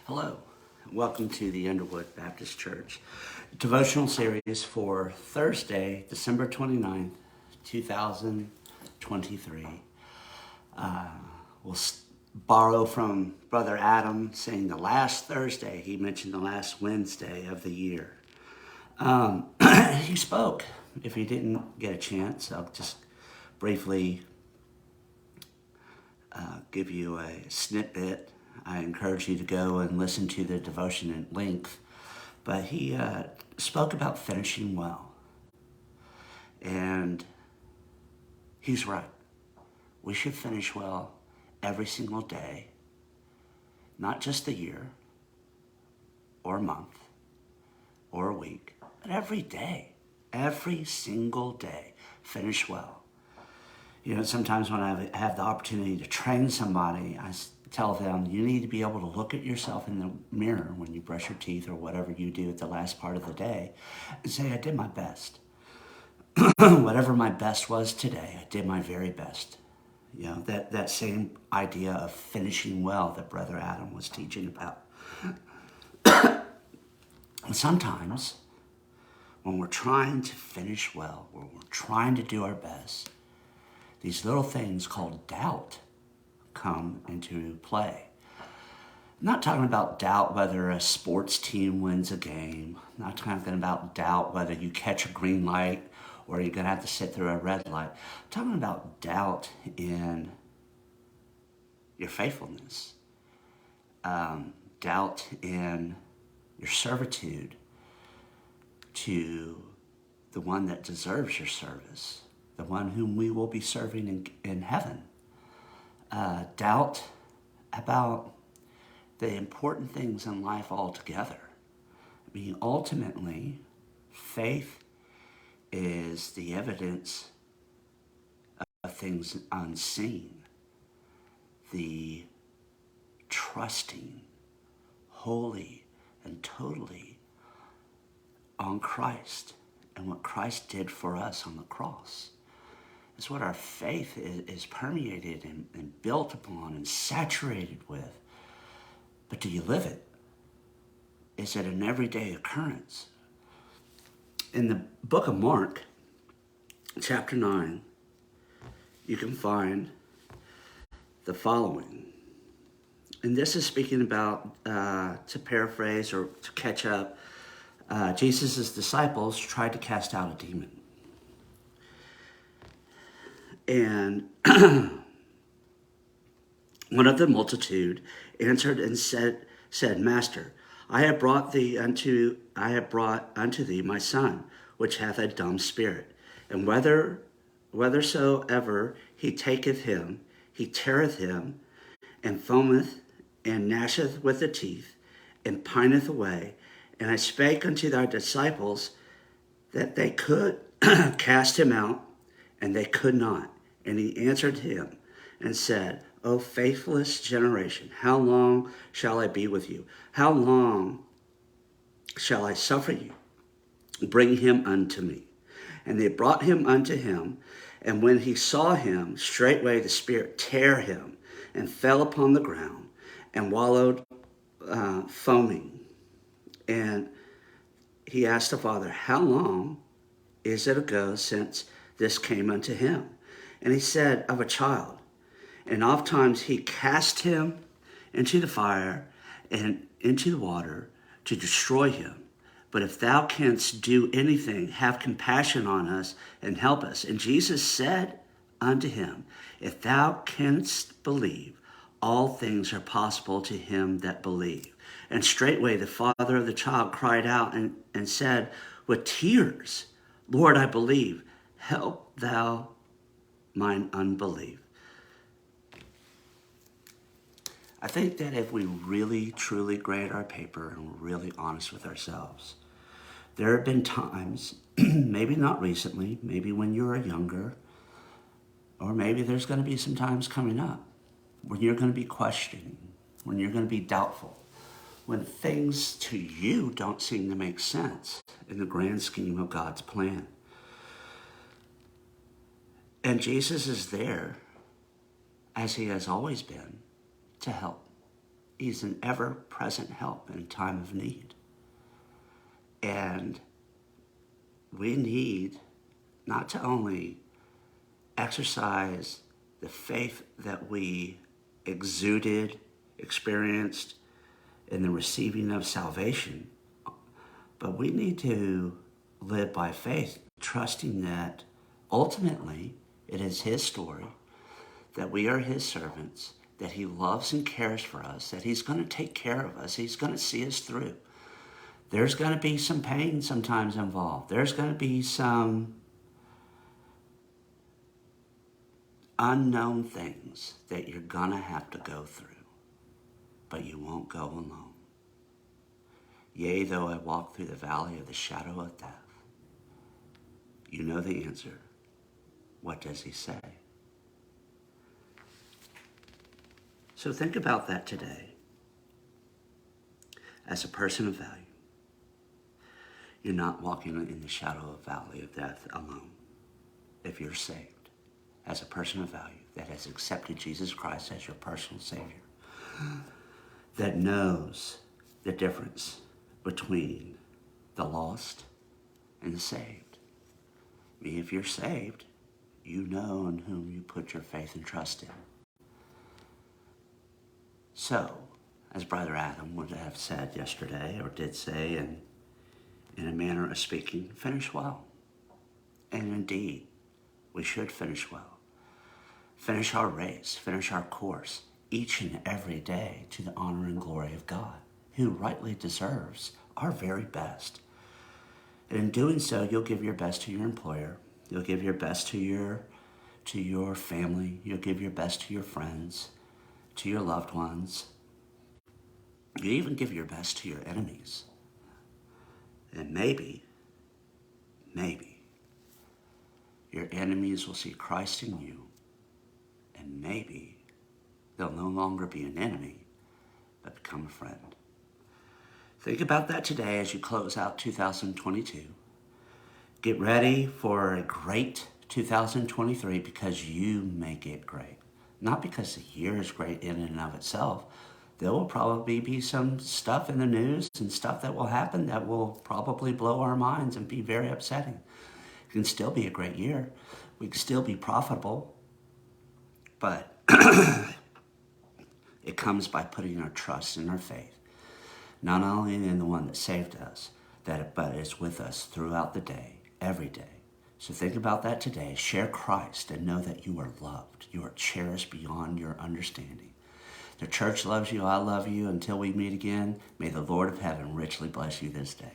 Hello, welcome to the Underwood Baptist Church devotional series for Thursday, December 29th, 2023. We'll borrow from Brother Adam saying the last Thursday, he mentioned the last Wednesday of the year. He spoke. If you didn't get a chance, I'll just briefly give you a snippet. I encourage you to go and listen to the devotion at length. But he spoke about finishing well. And he's right. We should finish well every single day, not just a year or a month or a week, but every day, every single day, finish well. You know, sometimes when I have the opportunity to train somebody, I tell them you need to be able to look at yourself in the mirror when you brush your teeth or whatever you do at the last part of the day and say, I did my best. Whatever my best was today, I did my very best. You know, that same idea of finishing well that Brother Adam was teaching about. And sometimes when we're trying to finish well, when we're trying to do our best, these little things called doubt come into play. I'm not talking about doubt whether a sports team wins a game. I'm not talking about doubt whether you catch a green light or you're going to have to sit through a red light. I'm talking about doubt in your faithfulness, doubt in your servitude to the one that deserves your service, the one whom we will be serving in heaven. Doubt about the important things in life altogether. I mean, ultimately, faith is the evidence of things unseen, the trusting wholly and totally on Christ and what Christ did for us on the cross. It's what our faith is permeated and built upon and saturated with. But do you live it? Is it an everyday occurrence? In the book of Mark, chapter 9, you can find the following. And this is speaking about, to paraphrase or to catch up, Jesus' disciples tried to cast out a demon. And one of the multitude answered and said, Master, I have brought unto thee my son, which hath a dumb spirit. And whithersoever he taketh him, he teareth him, and foameth, and gnasheth with the teeth, and pineth away. And I spake unto thy disciples that they could cast him out, and they could not. And he answered him and said, O faithless generation, how long shall I be with you? How long shall I suffer you? Bring him unto me. And they brought him unto him. And when he saw him, straightway the spirit tare him, and fell upon the ground, and wallowed foaming. And he asked the father, How long is it ago since this came unto him? And he said, Of a child. And oftentimes he cast him into the fire and into the water to destroy him. But if thou canst do anything, have compassion on us and help us. And Jesus said unto him, If thou canst believe, all things are possible to him that believe. And straightway the father of the child cried out and said with tears, Lord, I believe, help thou mine unbelief. I think that if we really, truly grade our paper and we're really honest with ourselves, there have been times, maybe not recently, maybe when you were younger, or maybe there's going to be some times coming up when you're going to be questioning, when you're going to be doubtful, when things to you don't seem to make sense in the grand scheme of God's plan. And Jesus is there, as he has always been, to help. He's an ever-present help in time of need. And we need not to only exercise the faith that we experienced in the receiving of salvation, but we need to live by faith, trusting that ultimately it is his story, that we are his servants, that he loves and cares for us, that he's going to take care of us, he's going to see us through. There's going to be some pain sometimes involved. There's going to be some unknown things that you're going to have to go through, but you won't go alone. Yea, though I walk through the valley of the shadow of death. You know the answer. What does he say? So think about that today. As a person of value, you're not walking in the shadow of the valley of death alone. If you're saved, as a person of value that has accepted Jesus Christ as your personal Savior, that knows the difference between the lost and the saved. I mean, if you're saved, you know in whom you put your faith and trust in. So, as Brother Adam would have said yesterday, or did say in a manner of speaking, finish well. And indeed, we should finish well. Finish our race, finish our course, each and every day to the honor and glory of God, who rightly deserves our very best. And in doing so, you'll give your best to your employer. You'll give your best to your family. You'll give your best to your friends, to your loved ones. You even give your best to your enemies. And maybe, your enemies will see Christ in you. And maybe they'll no longer be an enemy, but become a friend. Think about that today as you close out 2022. Get ready for a great 2023 because you make it great. Not because the year is great in and of itself. There will probably be some stuff in the news and stuff that will happen that will probably blow our minds and be very upsetting. It can still be a great year. We can still be profitable. But it comes by putting our trust and our faith, not only in the one that saved us, but is with us throughout the day, every day. So think about that today. Share Christ and know that you are loved. You are cherished beyond your understanding. The church loves you. I love you. Until we meet again, may the Lord of heaven richly bless you this day.